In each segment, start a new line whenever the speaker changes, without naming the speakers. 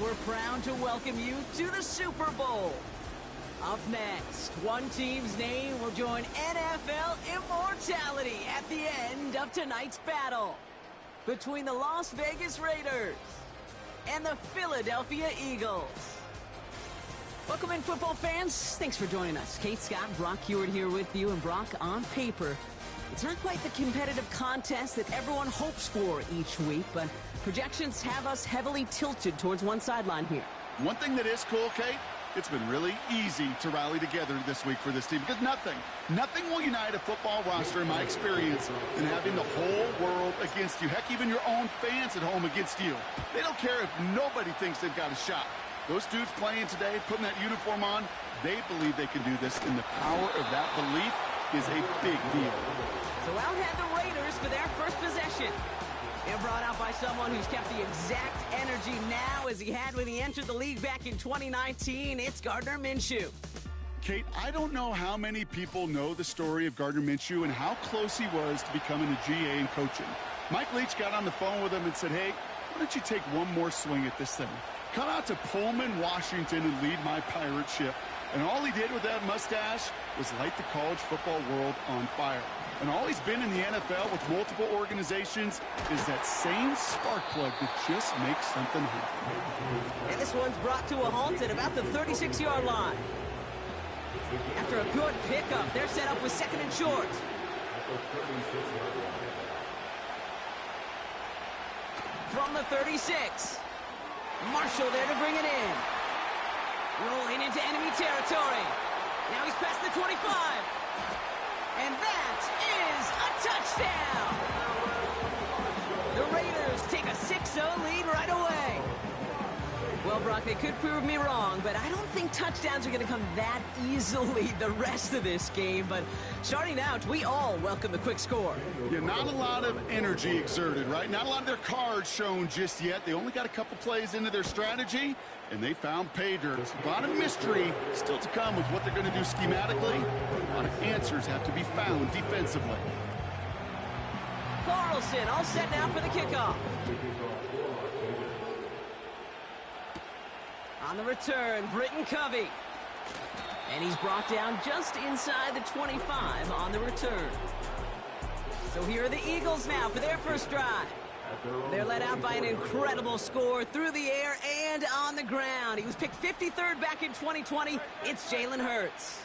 we're proud to welcome you to the Super Bowl. Up next, one team's name will join NFL immortality at the end of tonight's battle between the Las Vegas Raiders and the Philadelphia Eagles. Welcome in, football fans. Thanks for joining us. Kate, Scott, Brock Hewitt here with you. And Brock, on paper, it's not quite the competitive contest that everyone hopes for each week, but projections have us heavily tilted towards one sideline here.
One thing that is cool, Kate, it's been really easy to rally together this week for this team because nothing will unite a football roster, in my experience, than having the whole world against you. Heck, even your own fans at home against you. They don't care if nobody thinks they've got a shot. Those dudes playing today, putting that uniform on, they believe they can do this, and the power of that belief is a big deal.
So out head the Raiders for their first possession. They're brought out by someone who's kept the exact energy now as he had when he entered the league back in 2019. It's Gardner Minshew.
Kate, I don't know how many people know the story of Gardner Minshew and how close he was to becoming a GA and coaching. Mike Leach got on the phone with him and said, hey, why don't you take one more swing at this thing? Come out to Pullman, Washington, and lead my pirate ship. And all he did with that mustache was light the college football world on fire. And all he's been in the NFL with multiple organizations is that same spark plug that just makes something happen.
And this one's brought to a halt at about the 36-yard line. After a good pickup, they're set up with second and short. From the 36. Marshall there to bring it in. Rolling into enemy territory. Now he's past the 25. And that is a touchdown. The Raiders take a 6-0 lead right away. Well, Brock, they could prove me wrong, but I don't think touchdowns are going to come that easily the rest of this game. But starting out, we all welcome the quick score.
Yeah, not a lot of energy exerted, right? Not a lot of their cards shown just yet. They only got a couple plays into their strategy, and they found pay dirt. A lot of mystery still to come with what they're going to do schematically. A lot of answers have to be found defensively.
Carlson all set now for the kickoff. On the return, Britton Covey. And he's brought down just inside the 25 on the return. So here are the Eagles now for their first drive. They're led out by an incredible score through the air and on the ground. He was picked 53rd back in 2020. It's Jalen Hurts.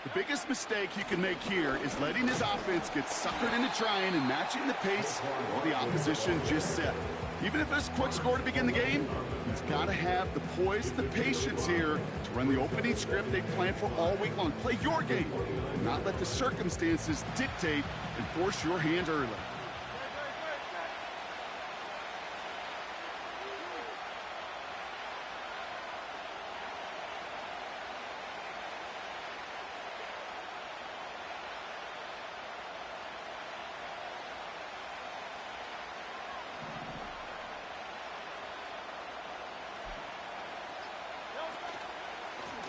The biggest mistake you can make here is letting his offense get suckered into trying and matching the pace while the opposition just set. Even if it's a quick score to begin the game, he's got to have the poise and the patience here to run the opening script they planned for all week long. Play your game, not let the circumstances dictate and force your hand early.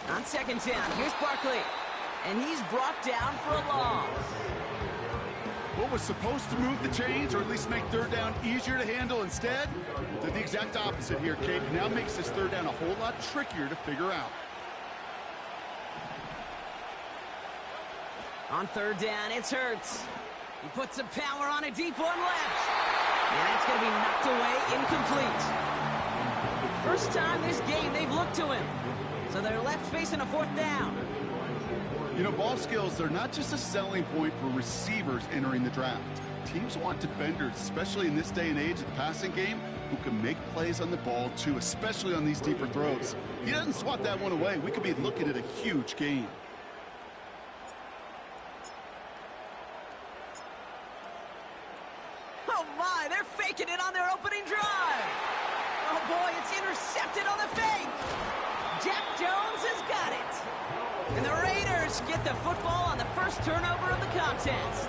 On second down, here's Barkley. And he's brought down for a loss.
What was supposed to move the chains, or at least make third down easier to handle instead, did the exact opposite here, Kate. Now makes this third down a whole lot trickier to figure out.
On third down, it's Hurts. He puts some power on a deep one left. And that's going to be knocked away, incomplete. First time this game they've looked to him. So they're left facing a fourth down.
You know, ball skills, they're not just a selling point for receivers entering the draft. Teams want defenders, especially in this day and age of the passing game, who can make plays on the ball too, especially on these deeper throws. He doesn't swat that one away. We could be looking at a huge game.
Oh my, they're faking it on their opening drive. Oh boy, it's intercepted on the fake. Jack Jones has got it. And the Raiders get the football on the first turnover of the contest.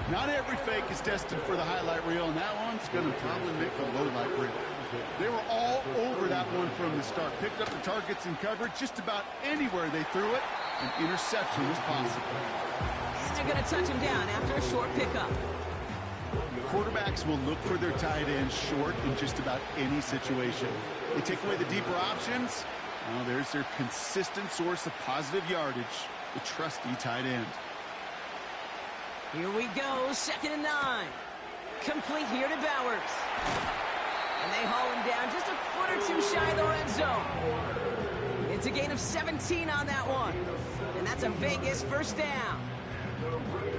Not every fake is destined for the highlight reel, and that one's going to probably make the low light reel. They were all over that one from the start. Picked up the targets and covered just about anywhere they threw it. An interception was possible.
And they're going to touch him down after a short pickup.
Quarterbacks will look for their tight end short in just about any situation. They take away the deeper options. Well, there's their consistent source of positive yardage, the trusty tight end.
Here we go, 2nd and 9. Complete here to Bowers. And they haul him down just a foot or two shy of the red zone. It's a gain of 17 on that one. And that's a Vegas first down.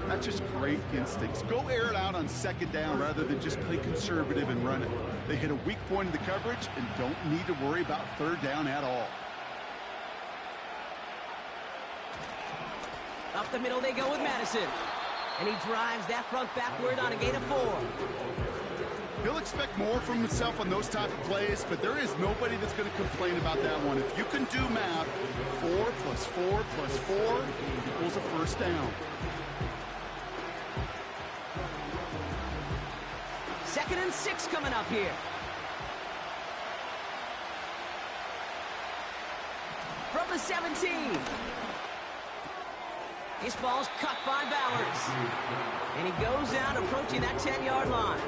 That's just great instincts. Go air it out on 2nd down rather than just play conservative and run it. They hit a weak point in the coverage and don't need to worry about 3rd down at all.
Up the middle they go with Madison. And he drives that front backward on a gain of 4.
He'll expect more from himself on those type of plays, but there is nobody that's going to complain about that one. If you can do math, 4 plus 4 plus 4 equals a first down.
2nd and 6 coming up here. From the 17. This ball's cut by Bowers. And he goes out approaching that 10-yard line.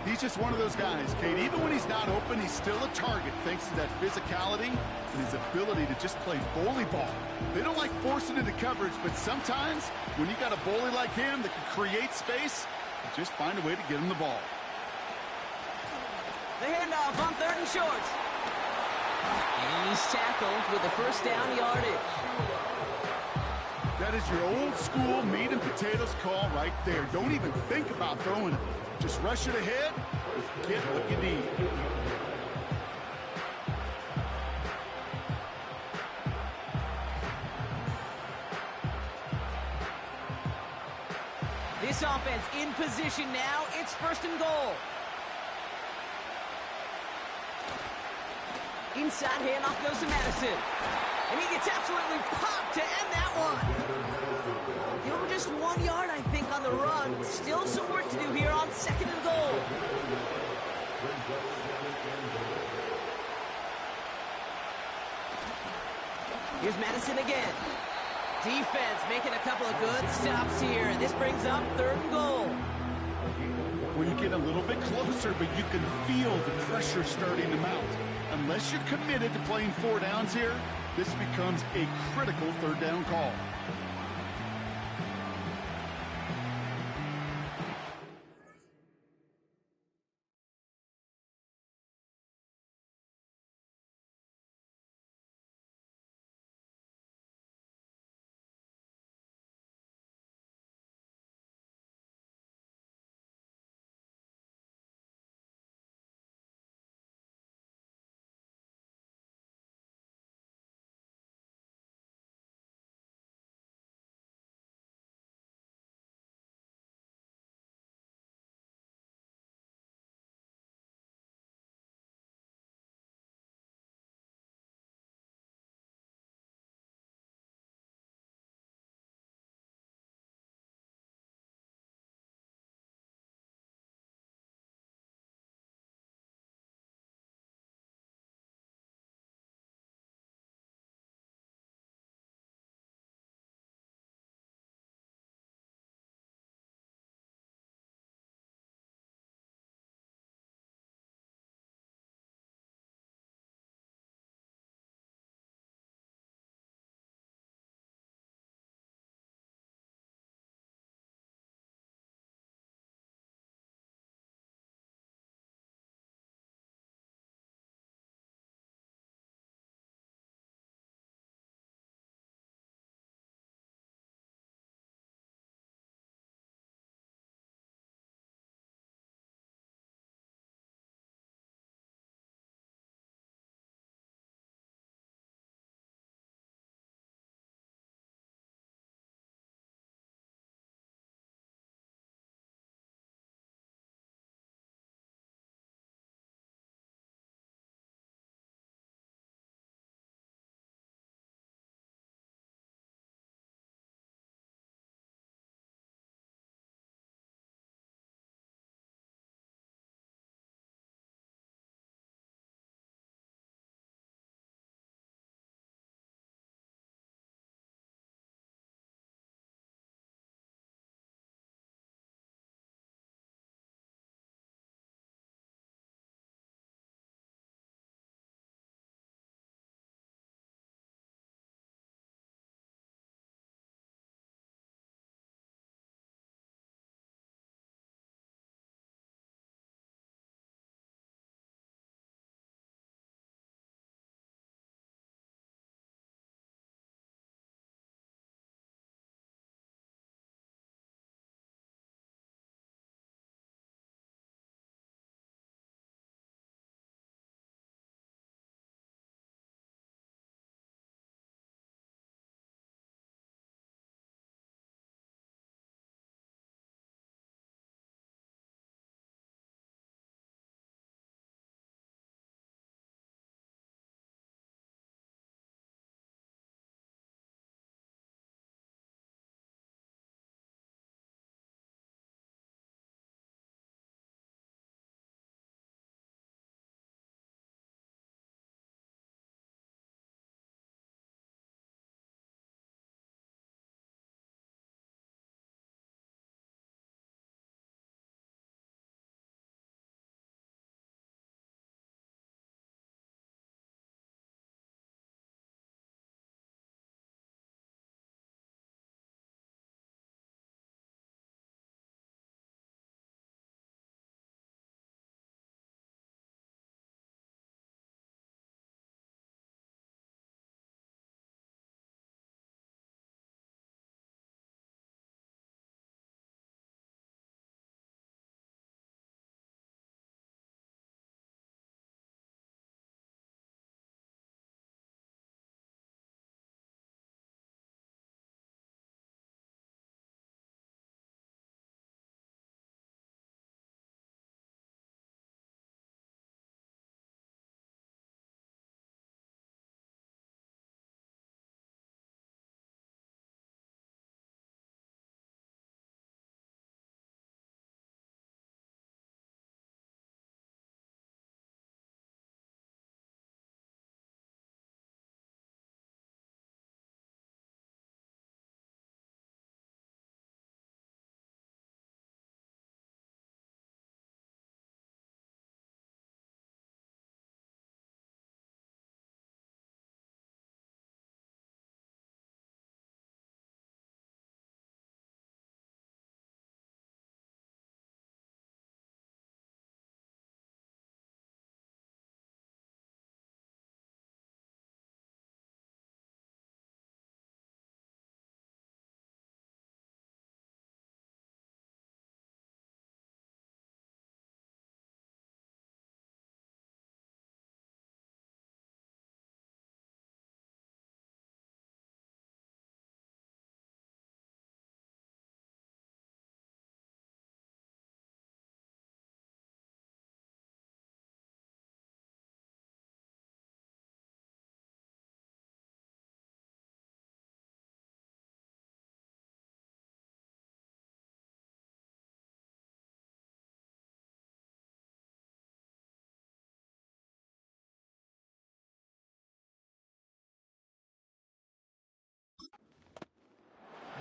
He's just one of those guys, Kate. Even when he's not open, he's still a target thanks to that physicality and his ability to just play bully ball. They don't like forcing into coverage, but sometimes when you got a bully like him that can create space, just find a way to get him the ball.
The handoff on 3rd and short. And he's tackled with the first down yardage.
That is your old school meat and potatoes call right there. Don't even think about throwing it. Just rush it ahead and get what you need.
This offense in position now. It's 1st and goal. Inside handoff goes to Madison. And he gets absolutely popped to end that one. Give him just 1 yard, I think, on the run. Still some work to do here on 2nd and goal. Here's Madison again. Defense making a couple of good stops here. And this brings up 3rd and goal.
Well, you get a little bit closer, but you can feel the pressure starting to mount. Unless you're committed to playing 4 downs here, this becomes a critical 3rd down call.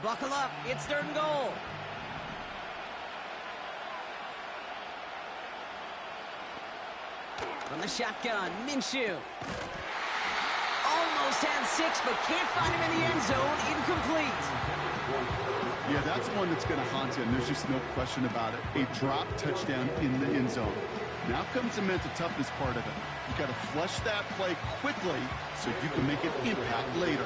Buckle up, it's 3rd and goal. From the shotgun, Minshew. Almost had 6, but can't find him in the end zone. Incomplete.
Yeah, that's one that's going to haunt him. There's just no question about it. A drop touchdown in the end zone. Now comes the mental toughness part of it. You've got to flush that play quickly so you can make an impact later.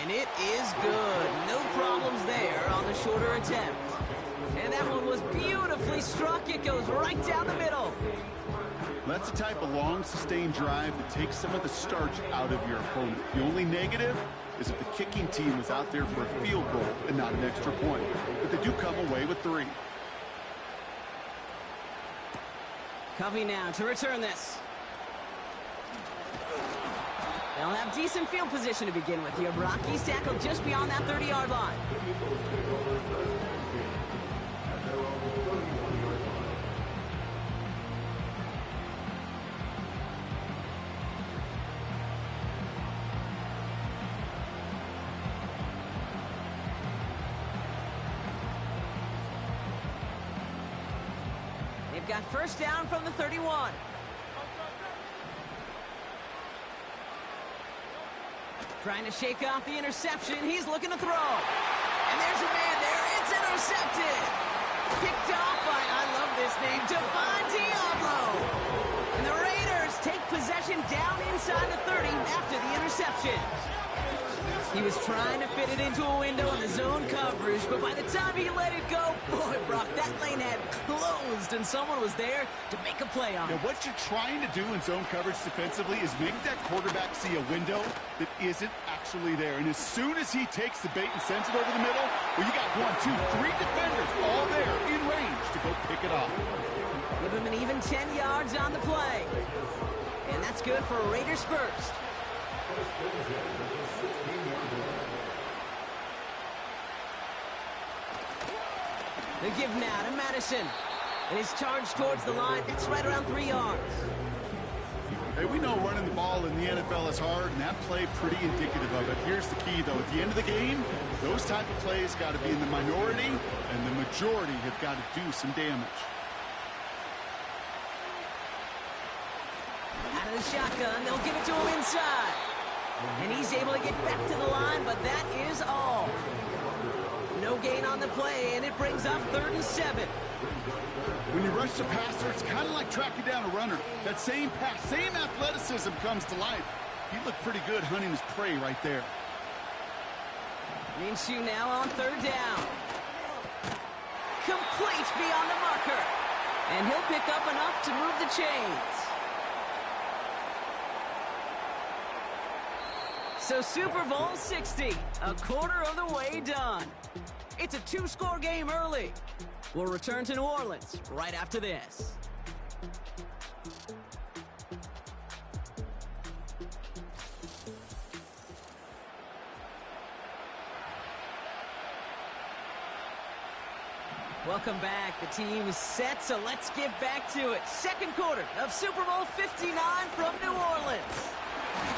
And it is good. No problems there on the shorter attempt. And that one was beautifully struck. It goes right down the middle.
That's the type of long, sustained drive that takes some of the starch out of your opponent. The only negative is if the kicking team was out there for a field goal and not an extra point. But they do come away with 3.
Covey now to return this. They'll have decent field position to begin with here, Brock. He's tackled just beyond that 30-yard line. They've got first down from the 31. Trying to shake off the interception. He's looking to throw. And there's a man there. It's intercepted. Picked off by, I love this name, Devon Diablo. And the Raiders take possession down inside the 30 after the interception. He was trying to fit it into a window in the zone coverage, but by the time he let it go, boy, Brock, that lane had closed, and someone was there to make a play on it.
Now, what you're trying to do in zone coverage defensively is make that quarterback see a window that isn't actually there. And as soon as he takes the bait and sends it over the middle, well, you got 1, 2, 3 defenders all there in range to go pick it off.
Give him an even 10 yards on the play. And that's good for Raiders first. The give now to Madison. And his charge towards the line. It's right around 3 yards.
Hey, we know running the ball in the NFL is hard, and that play pretty indicative of it. Here's the key, though. At the end of the game, those type of plays got to be in the minority, and the majority have got to do some damage.
Out of the shotgun, they'll give it to him inside. And he's able to get back to the line, but that is all. No gain on the play, and it brings up 3rd and 7.
When you rush the passer, it's kind of like tracking down a runner. That same pass, same athleticism comes to life. He looked pretty good hunting his prey right there.
Minshew now on 3rd down. Complete beyond the marker. And he'll pick up enough to move the chains. So Super Bowl 60, a quarter of the way done. It's a 2-score game early. We'll return to New Orleans right after this. Welcome back. The team is set, so let's get back to it. Second quarter of Super Bowl 59 from New Orleans.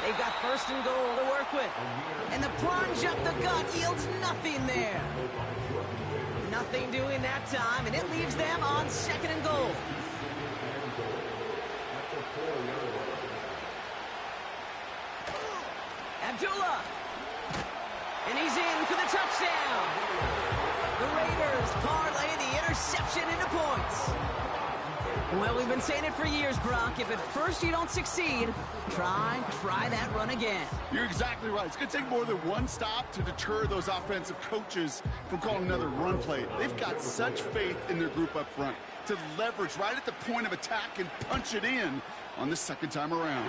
They've got 1st and goal to work with. And the plunge up the gut yields nothing there. Nothing doing that time, and it leaves them on 2nd and goal. Abdullah. And he's in for the touchdown. The Raiders parlay the interception into points. Well, we've been saying it for years, Brock. If at first you don't succeed, try that run again.
You're exactly right. It's going to take more than one stop to deter those offensive coaches from calling another run play. They've got such faith in their group up front to leverage right at the point of attack and punch it in on the second time around.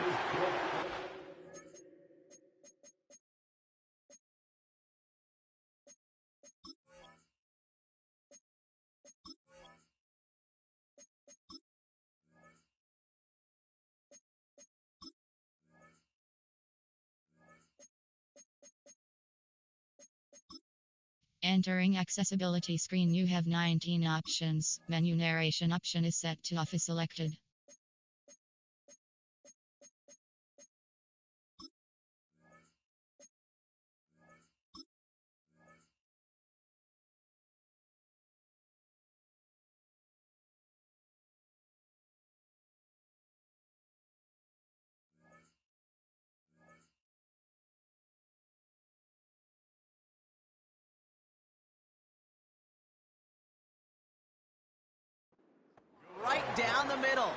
Entering accessibility screen, you have 19 options. Menu narration option is set to off is selected.
middle.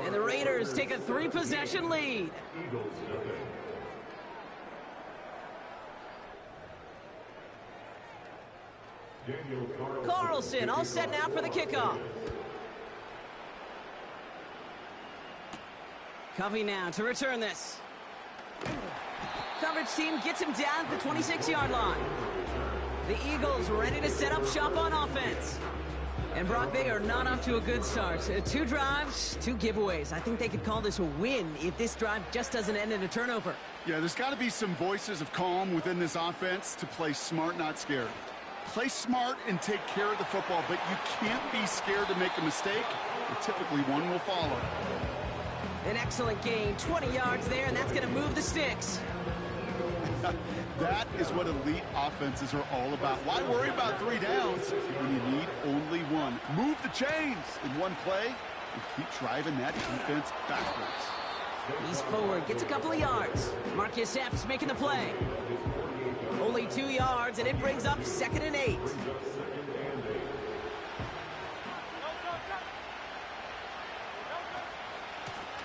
And the Raiders take a 3-possession lead. Carlson all set now for the kickoff. Covey now to return this. Coverage team gets him down at the 26-yard line. The Eagles ready to set up shop on offense. And Brock, they are not off to a good start. 2 drives, 2 giveaways. I think they could call this a win if this drive just doesn't end in a turnover.
Yeah, there's got to be some voices of calm within this offense to play smart, not scared. Play smart and take care of the football, but you can't be scared to make a mistake, or typically one will follow.
An excellent gain, 20 yards there, and that's going to move the sticks.
That is what elite offenses are all about. Why worry about 3 downs when you need only 1? Move the chains in one play and keep driving that defense backwards.
He's forward, gets a couple of yards. Marcus Epps making the play. Only 2 yards, and it brings up 2nd and 8.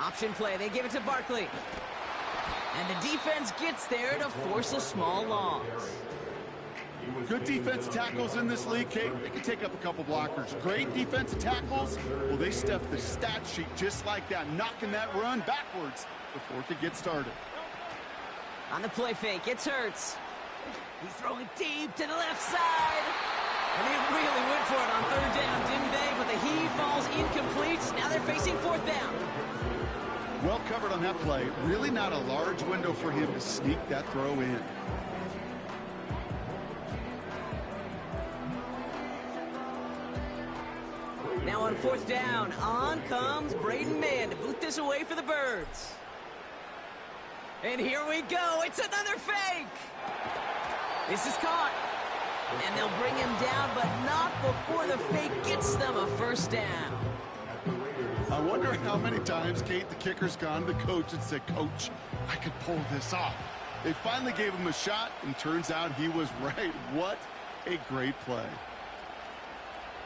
Option play, they give it to Barkley. And the defense gets there to force a small loss.
Good defensive tackles in this league, Kate. They can take up a couple blockers. Great defensive tackles, well, they stuff the stat sheet just like that, knocking that run backwards before it could get started.
On the play fake, it's Hurts. He's throwing deep to the left side. And they really went for it on 3rd down, didn't they? But the heave falls incomplete. Now they're facing 4th down.
Well covered on that play. Really not a large window for him to sneak that throw in.
Now on 4th down, on comes Braden Mann to boot this away for the Birds. And here we go. It's another fake. This is caught. And they'll bring him down, but not before the fake gets them a 1st down.
I wonder how many times, Kate, the kicker's gone to the coach and said, "Coach, I could pull this off." They finally gave him a shot, and turns out he was right. What a great play.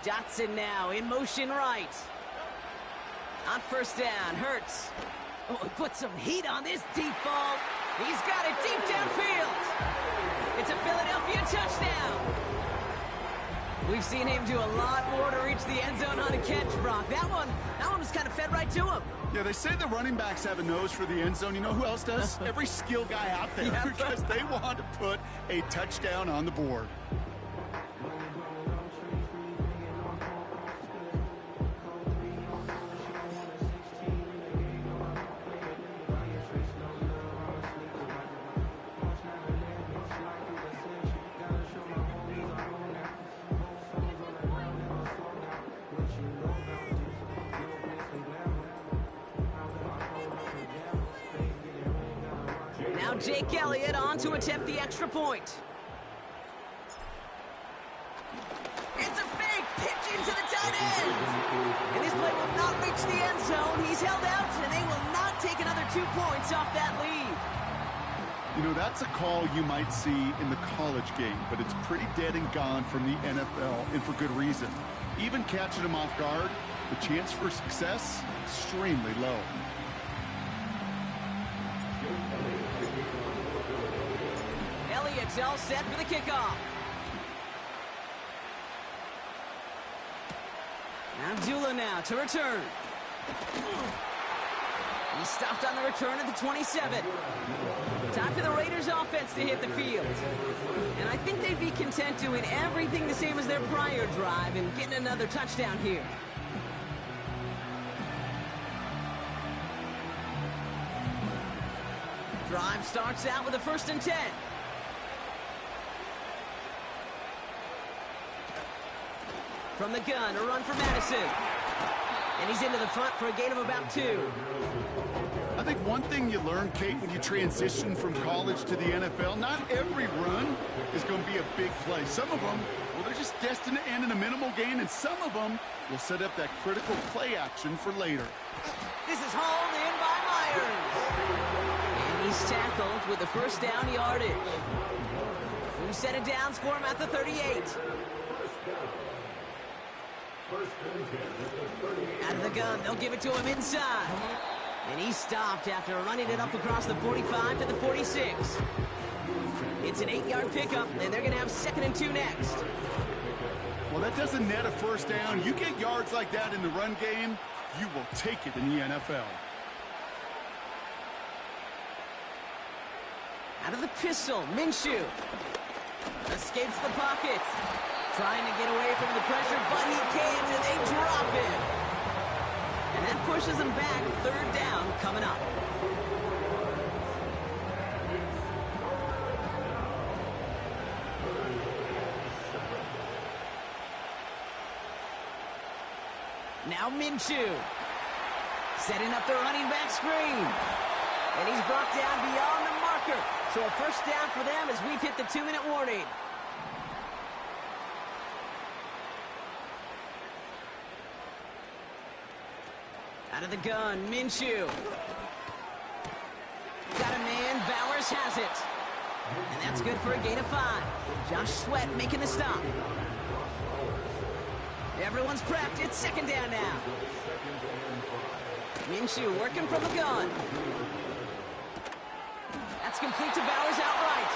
Dotson now in motion right. On 1st down, Hurts. Oh, he put some heat on this deep ball. He's got it deep downfield. It's a Philadelphia touchdown. We've seen him do a lot more to reach the end zone on a catch, Brock. That one was kind of fed right to him.
Yeah, they say the running backs have a nose for the end zone. You know who else does? Every skill guy out there,
yeah,
because they want to put a touchdown on the board.
Now Jake Elliott on to attempt the extra point. It's a fake pitch into the tight end. And this play will not reach the end zone. He's held out, and they will not take another 2 points off that lead.
You know, that's a call you might see in the college game, but it's pretty dead and gone from the NFL, and for good reason. Even catching him off guard, the chance for success, extremely low.
Elliott's all set for the kickoff. Abdullah now to return. He stopped on the return at the 27. Time for the Raiders offense to hit the field. And I think they'd be content doing everything the same as their prior drive and getting another touchdown here. Drive starts out with a 1st and 10. From the gun, a run for Madison. And he's into the front for a gain of about 2.
I think one thing you learn, Kate, when you transition from college to the NFL, not every run is going to be a big play. Some of them, well, they're just destined to end in a minimal gain, and some of them will set up that critical play action for later.
This is hauled in by Myers. And he's tackled with the 1st down yardage. Who set it down for him at the 38. Out of the gun, they'll give it to him inside. And he stopped after running it up across the 45 to the 46. It's an 8-yard pickup, and they're going to have 2nd and 2 next.
Well, that doesn't net a first down. You get yards like that in the run game, you will take it in the NFL.
Out of the pistol, Minshew escapes the pocket. Trying to get away from the pressure, but he can't, and they drop him. And that pushes him back. 3rd down coming up. Now Minshew setting up the running back screen. And he's brought down beyond the marker. So a first down for them as we've hit the 2-minute warning. Out of the gun, Minshew. Got a man, Bowers has it. And that's good for a gain of 5. Josh Sweat making the stop. Everyone's prepped. It's 2nd down now. Minshew working from the gun. That's complete to Bowers outright.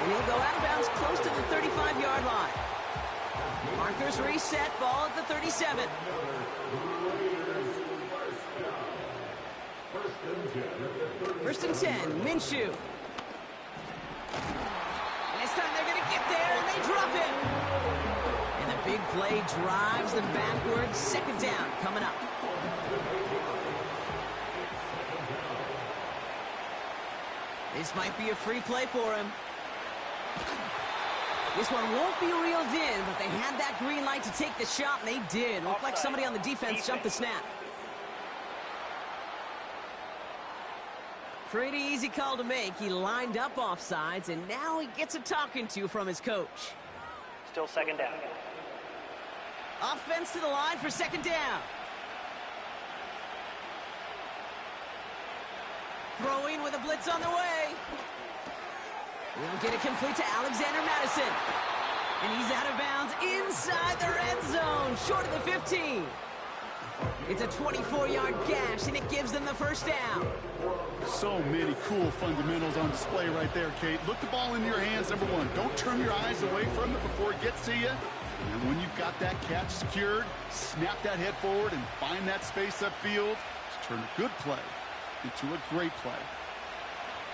And he'll go out of bounds close to the 35-yard line. Markers reset, ball at the 37. First and 10, Minshew. And this time they're going to get there, and they drop it. And the big play drives them backwards. 2nd down coming up. This might be a free play for him. This one won't be reeled in, but they had that green light to take the shot, and they did. Looked like somebody on the defense jumped the snap. Pretty easy call to make. He lined up offsides, and now he gets a talking to from his coach.
Still 2nd down.
Offense to the line for 2nd down. Throwing with a blitz on the way. We'll get it complete to Alexander Madison. And he's out of bounds inside the red zone, short of the 15. It's a 24-yard gash, and it gives them the first down.
So many cool fundamentals on display right there, Kate. Look the ball in your hands, number one. Don't turn your eyes away from it before it gets to you. And when you've got that catch secured, snap that head forward and find that space upfield to turn a good play into a great play.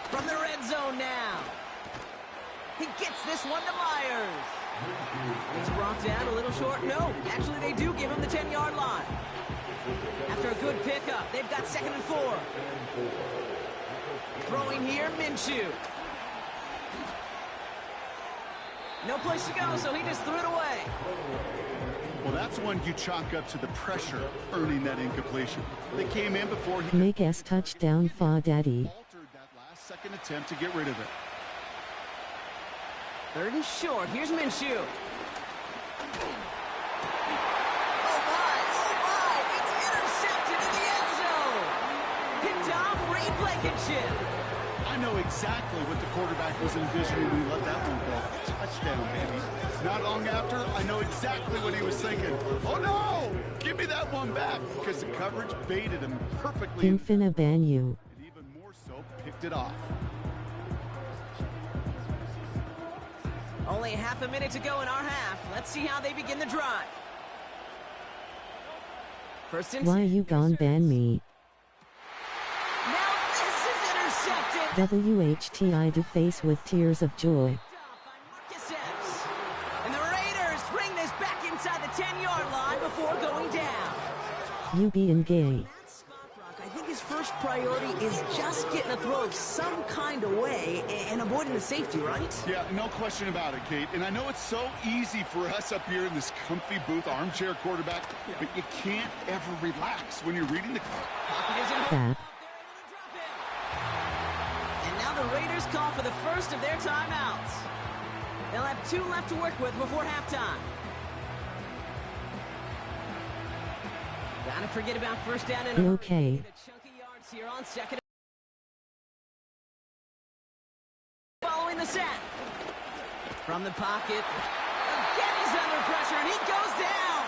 From the red zone now. He gets this one to Myers. He's brought down a little short. No, actually they do give him the 10-yard line. After a good pickup, they've got 2nd and 4. Throwing here, Minshew. No place to go, so he just threw it away.
Well, that's one you chalk up to the pressure earning that incompletion. They came in before he
Make S touchdown for daddy.
altered that last-second attempt to get rid of it.
3rd and short. Here's Minshew. Oh, my. It's intercepted in the end zone. Picked off Reed Blankenship.
I know exactly what the quarterback was envisioning when he let that one go. Touchdown, baby. Not long after, I know exactly what he was thinking. Oh, no! Give me that one back, because the coverage baited him perfectly.
I'm finna ban you.
And even more so, picked it off.
Only half a minute to go in our half. Let's see how they begin the drive. First and
Why you gon' ban me?
Now this is intercepted.
WHTI to face with tears of joy.
By Marcus Epps. And the Raiders bring this back inside the 10-yard line before going down.
You being gay.
That spot, Brock, I think his first priority is just getting a throw of some kind of way and avoiding the safety, right?
Yeah, no question about it, Kate. And I know it's so easy for us up here in this comfy booth, armchair quarterback, but you can't ever relax when you're reading the
Pocket isn't
That.
And now the Raiders call for the first of their timeouts. They'll have 2 left to work with before halftime. Gotta forget about first down and
Okay.
the chunky yards here on 2nd. Following the set. From the pocket. Again he's under pressure and he goes down.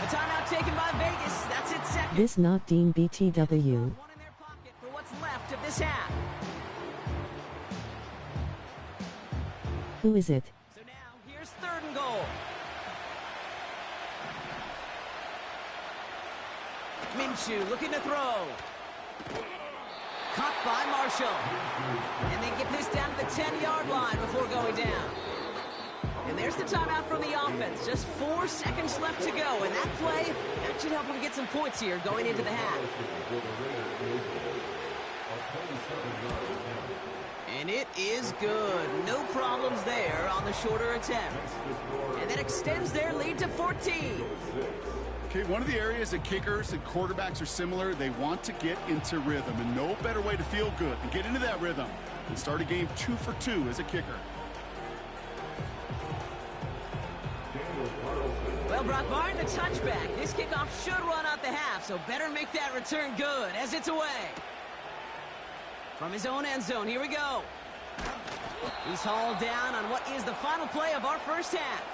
A timeout taken by Vegas. That's its second.
This not Dean BTW.
One in their pocket for what's left of this half.
Who is it?
So now, here's 3rd and goal. Minshew looking to throw. Caught by Marshall. And they get this down to the 10-yard line before going down. And there's the timeout from the offense. Just 4 seconds left to go. And that play, that should help them get some points here going into the half. And it is good. No problems there on the shorter attempt. And that extends their lead to 14.
Okay, one of the areas that kickers and quarterbacks are similar, they want to get into rhythm. And no better way to feel good than get into that rhythm and start a game 2 for 2 as a kicker.
Well, Brock Martin, the touchback. This kickoff should run out the half, so better make that return good as it's away. From his own end zone, here we go. He's hauled down on what is the final play of our first half.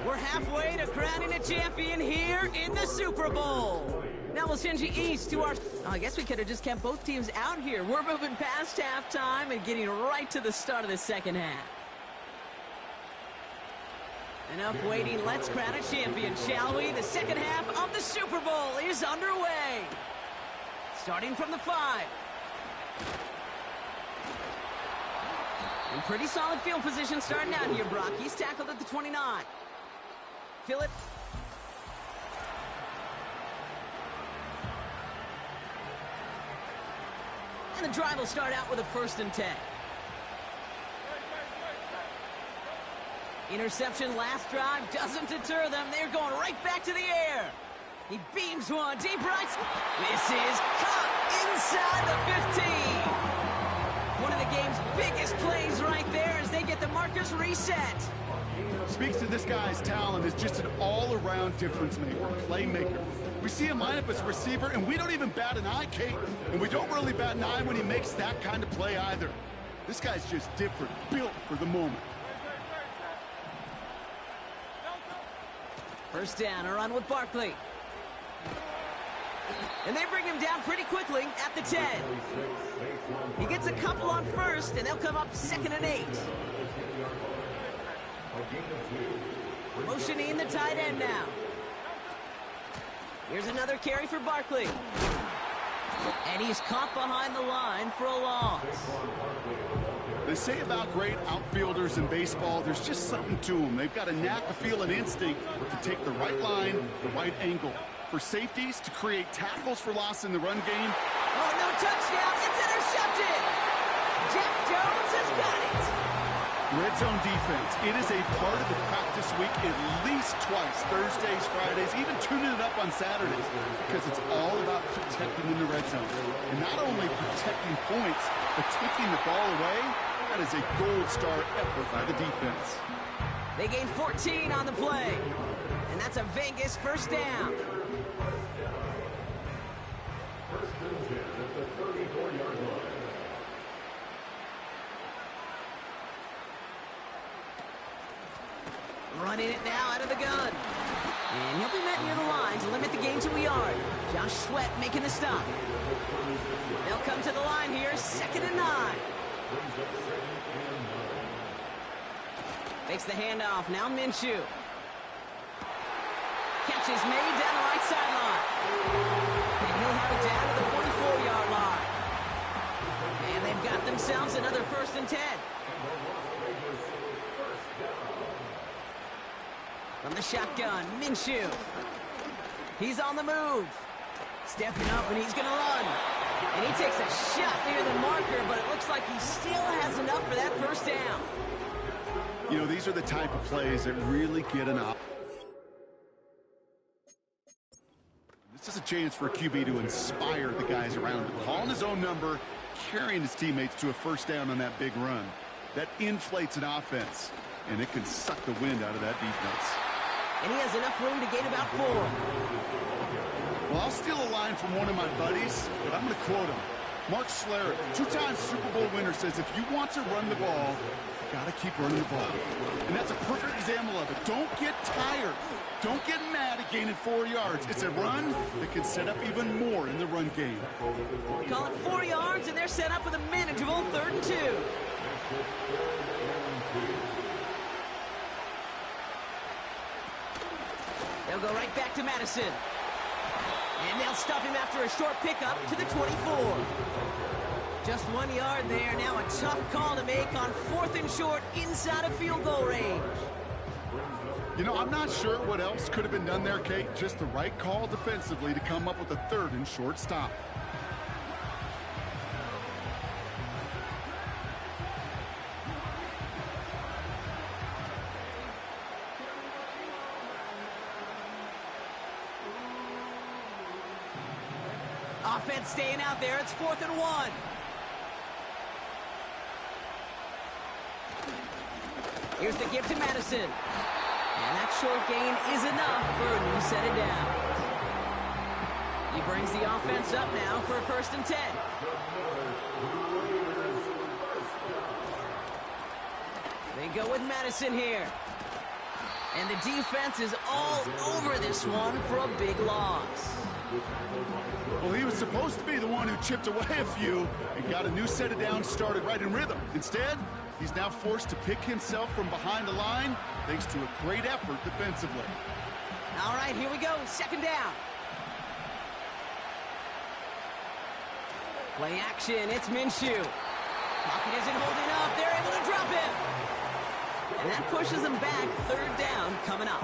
We're halfway to crowning a champion here in the Super Bowl. Now we'll send you east to our... Oh, I guess we could have just kept both teams out here. We're moving past halftime and getting right to the start of the second half. Enough waiting. Let's crown a champion, shall we? The second half of the Super Bowl is underway. Starting from the 5. In pretty solid field position starting out here, Brock. He's tackled at the 29. Feel it. And the drive will start out with a 1st and 10. Interception last drive doesn't deter them. They're going right back to the air. He beams one deep right. This is caught inside the 15. One of the game's biggest plays right there as they get the markers reset.
Speaks to this guy's talent as just an all-around difference maker, playmaker. We see him line up as a receiver, and we don't even bat an eye, Kate. And we don't really bat an eye when he makes that kind of play either. This guy's just different, built for the moment.
First down, a run with Barkley. And they bring him down pretty quickly at the 10. He gets a couple on 1st, and they'll come up 2nd and 8. Motioning the tight end now. Here's another carry for Barkley. And he's caught behind the line for a loss.
They say about great outfielders in baseball, there's just something to them. They've got a knack, a feel, an instinct to take the right line, the right angle. For safeties, to create tackles for loss in the run game.
Oh, no touchdown. It's intercepted. Jack Jones has got it.
Red zone defense. It is a part of the practice week at least twice, Thursdays, Fridays, even tuning it up on Saturdays, because it's all about protecting in the red zone. And not only protecting points, but taking the ball away. That is a gold star effort by the defense.
They gain 14 on the play. And that's a Vegas 1st down. Running it now out of the gun. And he'll be met near the line to limit the gain to a yard. Josh Sweat making the stop. They'll come to the line here, 2nd and 9. Takes the handoff, now Minshew. Catch is made down the right sideline. And he'll have it down to the 44-yard line. And they've got themselves another 1st and 10. From the shotgun, Minshew. He's on the move. Stepping up, and he's going to run. And he takes a shot near the marker, but it looks like he still has enough for that 1st down.
You know, these are the type of plays that really get an op. This is a chance for a QB to inspire the guys around him. Calling his own number, carrying his teammates to a 1st down on that big run. That inflates an offense, and it can suck the wind out of that defense.
And he has enough room to gain about 4.
Well, I'll steal a line from one of my buddies, but I'm going to quote him. Mark Schlereth, 2-time Super Bowl winner, says if you want to run the ball, got to keep running the ball. And that's a perfect example of it. Don't get tired. Don't get mad at gaining 4 yards. It's a run that can set up even more in the run game.
Call it 4 yards, and they're set up with a manageable 3rd and 2. They'll go right back to Madison. And they'll stop him after a short pickup to the 24. Just 1 yard there. Now a tough call to make on 4th and short inside of field goal range.
You know, I'm not sure what else could have been done there, Kate. Just the right call defensively to come up with a 3rd and short stop.
Offense staying out there. It's 4th and 1. Here's the give to Madison. And that short gain is enough for a new set of downs. He brings the offense up now for a 1st and 10. They go with Madison here. And the defense is all over this one for a big loss.
Well, he was supposed to be the one who chipped away a few and got a new set of downs started right in rhythm. Instead, he's now forced to pick himself from behind the line thanks to a great effort defensively.
All right, here we go. 2nd down. Play action. It's Minshew. Pocket isn't holding up. They're able to drop him. And that pushes them back. 3rd down coming up.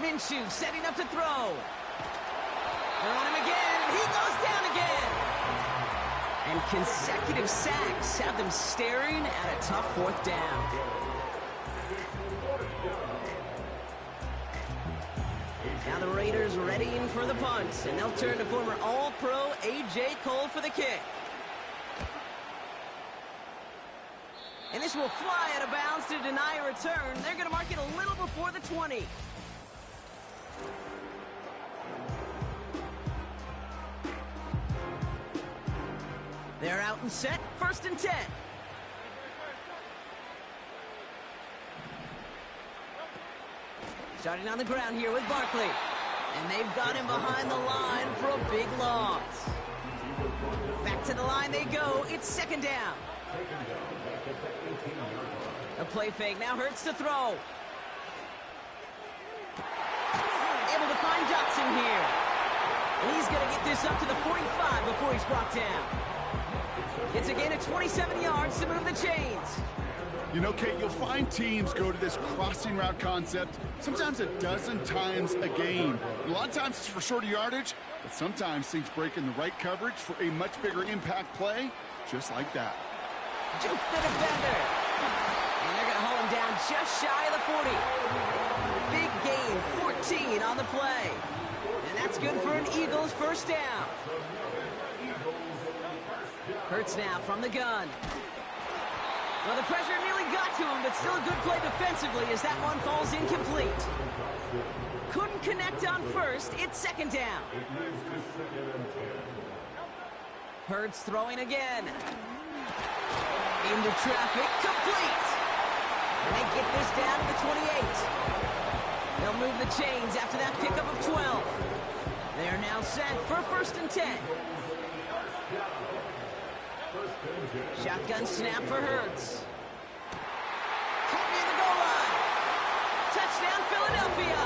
Minshew setting up to throw. They're on him again, and he goes down again. And consecutive sacks have them staring at a tough 4th down. Now the Raiders readying for the punt, and they'll turn to former All-Pro A.J. Cole for the kick. And this will fly out of bounds to deny a return. They're going to mark it a little before the 20. They're out and set. 1st and 10. Starting on the ground here with Barkley. And they've got him behind the line for a big loss. Back to the line they go. It's 2nd down. A play fake. Now Hurts to throw. Able to find Johnson here. And he's going to get this up to the 45 before he's brought down. It's a gain of 27 yards to move the chains.
You know, Kate, you'll find teams go to this crossing route concept sometimes a dozen times a game. A lot of times it's for shorter yardage, but sometimes things break in the right coverage for a much bigger impact play, just like that.
Juke the defender. And they're going to hold him down just shy of the 40. Big gain, 14 on the play. And that's good for an Eagles 1st down. Hurts now from the gun. Well, the pressure nearly got to him, but still a good play defensively as that one falls incomplete. Couldn't connect on 1st. It's 2nd down. Hurts throwing again. Into traffic, complete. And they get this down to the 28. They'll move the chains after that pickup of 12. They're now set for 1st and 10. Shotgun snap for Hurts. Caught near the goal line. Touchdown, Philadelphia.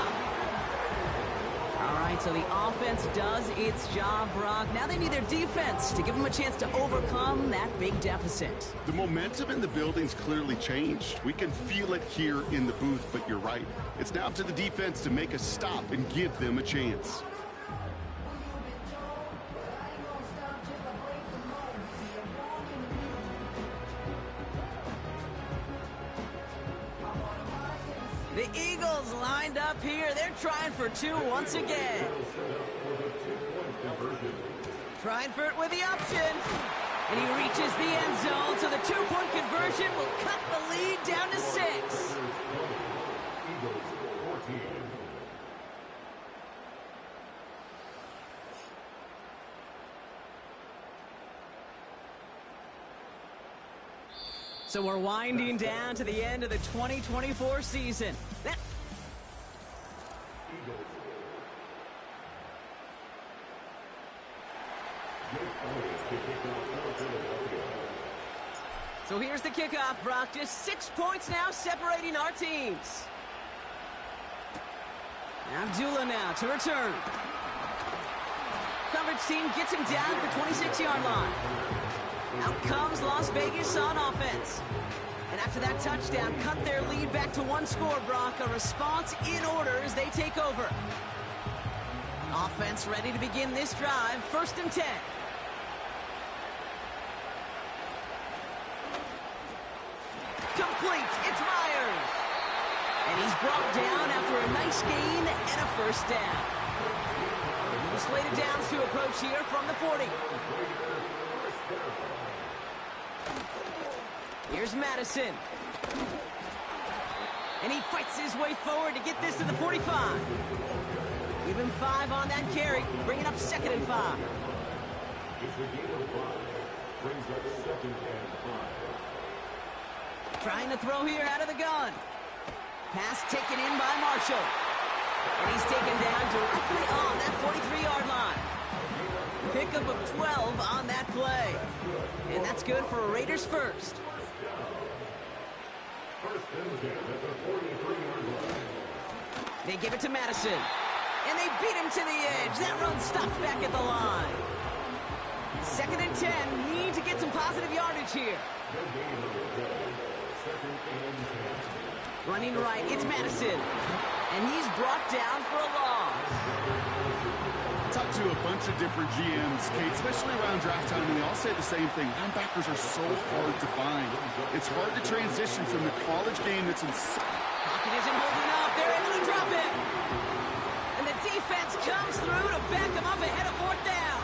All right, so the offense does its job, Brock. Now they need their defense to give them a chance to overcome that big deficit.
The momentum in the building's clearly changed. We can feel it here in the booth, but you're right. It's now up to the defense to make a stop and give them a chance.
The Eagles lined up here. They're trying for 2 once again. Trying for it with the option. And he reaches the end zone, so the two-point conversion will cut the lead down to 6. So we're winding down to the end of the 2024 season. So here's the kickoff, Brock. Just 6 points now separating our teams. Abdullah now to return. Coverage team gets him down at the 26-yard line. Out comes Las Vegas on offense. And after that touchdown, cut their lead back to 1 score, Brock. A response in order as they take over. Offense ready to begin this drive. 1st and 10. Complete. It's Myers. And he's brought down after a nice gain and a 1st down. He slated downs to approach here from the 40. Here's Madison. And he fights his way forward to get this to the 45. Give him 5 on that carry, bringing up 2nd and 5. Trying to throw here out of the gun. Pass taken in by Marshall. And he's taken down directly on that 43-yard line. Pickup of 12 on that play. And that's good for a Raiders 1st. They give it to Madison. And they beat him to the edge. That run stopped back at the line. 2nd and 10. Need to get some positive yardage here. Running right, it's Madison. And he's brought down for a loss.
Talked to a bunch of different GMs, Kate, especially around draft time, and they all say the same thing. Linebackers are so hard to find. It's hard to transition from the college game that's in...
Pocket isn't holding up. They're able to drop it. And the defense comes through to back them up ahead of 4th down.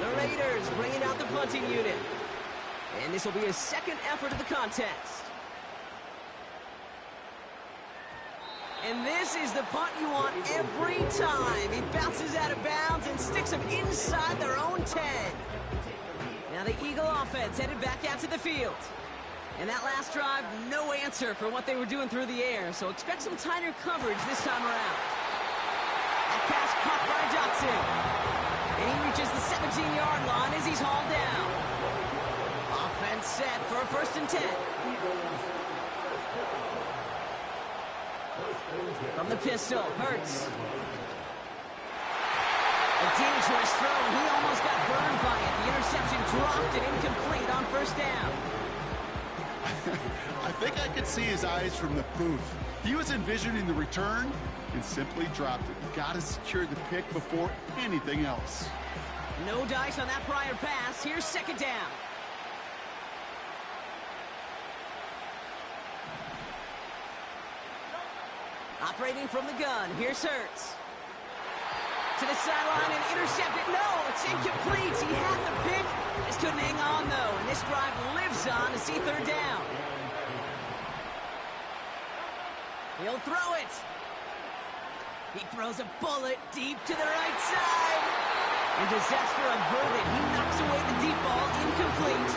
The Raiders bringing out the punting unit. And this will be his 2nd effort of the contest. And this is the punt you want every time. He bounces out of bounds and sticks them inside their own 10. Now the Eagle offense headed back out to the field. And that last drive, no answer for what they were doing through the air. So expect some tighter coverage this time around. That pass caught by Johnson. And he reaches the 17-yard line as he's hauled down. Offense set for a 1st and 10. From the pistol, Hurts. A dangerous throw, and he almost got burned by it. The interception dropped and incomplete on 1st down.
I think I could see his eyes from the booth. He was envisioning the return and simply dropped it. Got to secure the pick before anything else.
No dice on that prior pass. Here's 2nd down. Operating from the gun, here's Hurts. To the sideline and intercepted. No, it's incomplete. He had the pick. Just couldn't hang on, though. And this drive lives on to see 3rd down. He'll throw it. He throws a bullet deep to the right side. And disaster averted. He knocks away the deep ball, incomplete.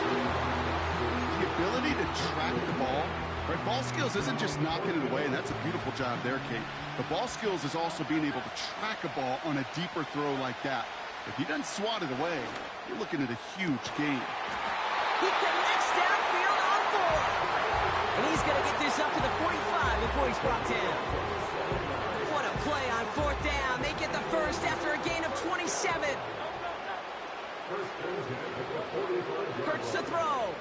The ability to track the ball. Right, ball skills isn't just knocking it away, and that's a beautiful job there, Kate. The ball skills is also being able to track a ball on a deeper throw like that. If he doesn't swat it away, you're looking at a huge gain.
He connects downfield on 4. And he's going to get this up to the 45 before he's brought down. What a play on 4th down. They get the 1st after a gain of 27. Hurts to throw.